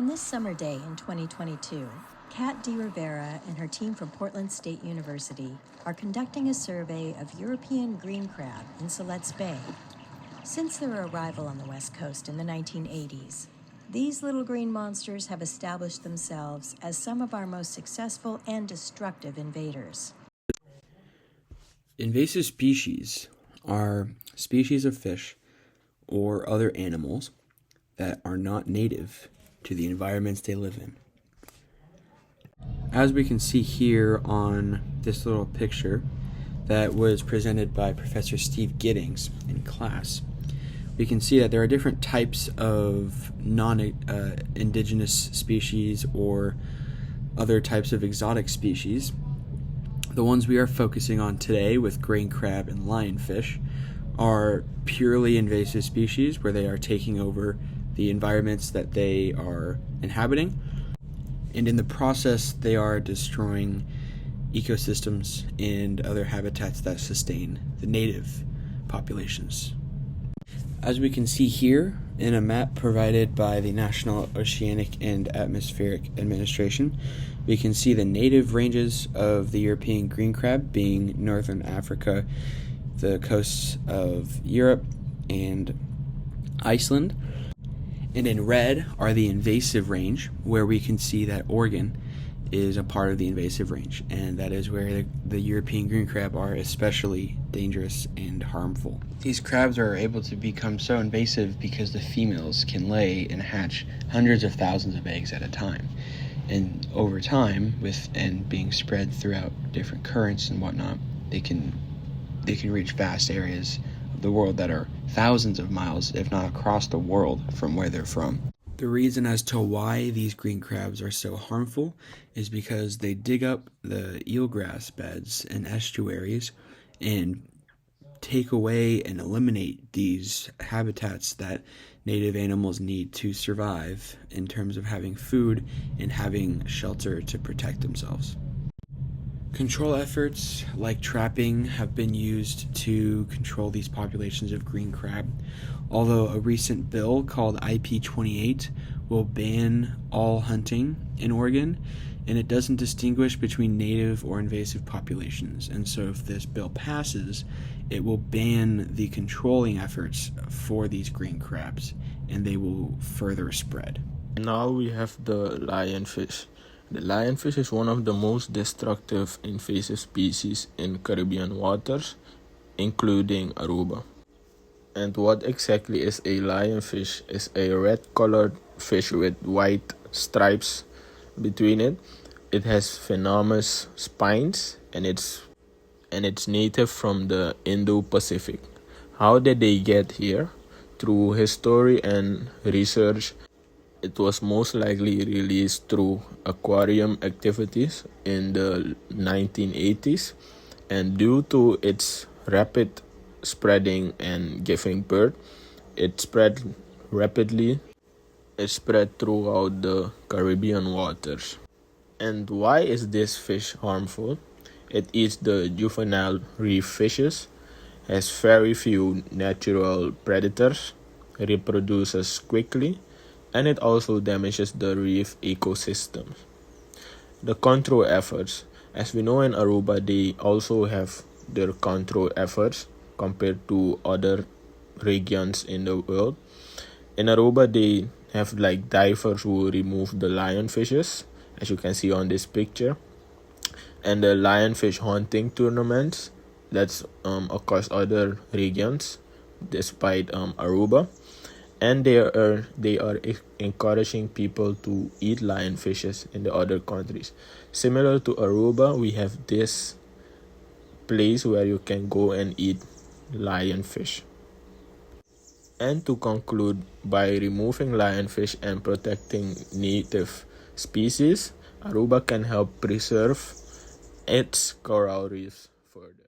this summer day in 2022, Kat De Rivera and her team from Portland State University are conducting a survey of European green crab in Siletz Bay. Since their arrival on the West Coast in the 1980s, these little green monsters have established themselves as some of our most successful and destructive invaders. Invasive species are species of fish or other animals that are not native to the environments they live in. As we can see here on this little picture that was presented by Professor Steve Giddings in class, we can see that there are different types of non-indigenous species or other types of exotic species. The ones we are focusing on today with green crab and lionfish are purely invasive species where they are taking over the environments that they are inhabiting, and in the process they are destroying ecosystems and other habitats that sustain the native populations. As we can see here in a map provided by the National Oceanic and Atmospheric Administration, we can see the native ranges of the European green crab being Northern Africa, the coasts of Europe, and Iceland. And in red are the invasive range, where we can see that Oregon is a part of the invasive range, and that is where the European green crab are especially dangerous and harmful. These crabs are able to become so invasive because the females can lay and hatch hundreds of thousands of eggs at a time. And over time, and being spread throughout different currents and whatnot, they can reach vast areas of the world that are thousands of miles, if not across the world, from where they're from. The reason as to why these green crabs are so harmful is because they dig up the eelgrass beds and estuaries and take away and eliminate these habitats that native animals need to survive in terms of having food and having shelter to protect themselves. Control efforts like trapping have been used to control these populations of green crab, although a recent bill called IP28 will ban all hunting in Oregon, and it doesn't distinguish between native or invasive populations. And so if this bill passes, it will ban the controlling efforts for these green crabs, and they will further spread. Now we have the lionfish. The lionfish is one of the most destructive invasive species in Caribbean waters, including Aruba. And what exactly is a lionfish? Is a red-colored fish with white stripes between it. It has venomous spines, and it's native from the Indo-Pacific. How did they get here? Through history and research, it was most likely released through aquarium activities in the 1980s, and due to its rapid spreading and giving birth, it spread rapidly. It spread throughout the Caribbean waters. And why is this fish harmful? It eats the juvenile reef fishes, has very few natural predators, reproduces quickly, and it also damages the reef ecosystem. The control efforts. As we know, in Aruba, they also have their control efforts compared to other regions in the world. In Aruba, they have divers who remove the lionfishes, as you can see on this picture, and the lionfish hunting tournaments that's across other regions despite Aruba. And they are encouraging people to eat lionfishes in the other countries. Similar to Aruba, we have this place where you can go and eat lionfish. And to conclude, by removing lionfish and protecting native species, Aruba can help preserve its coral reefs further.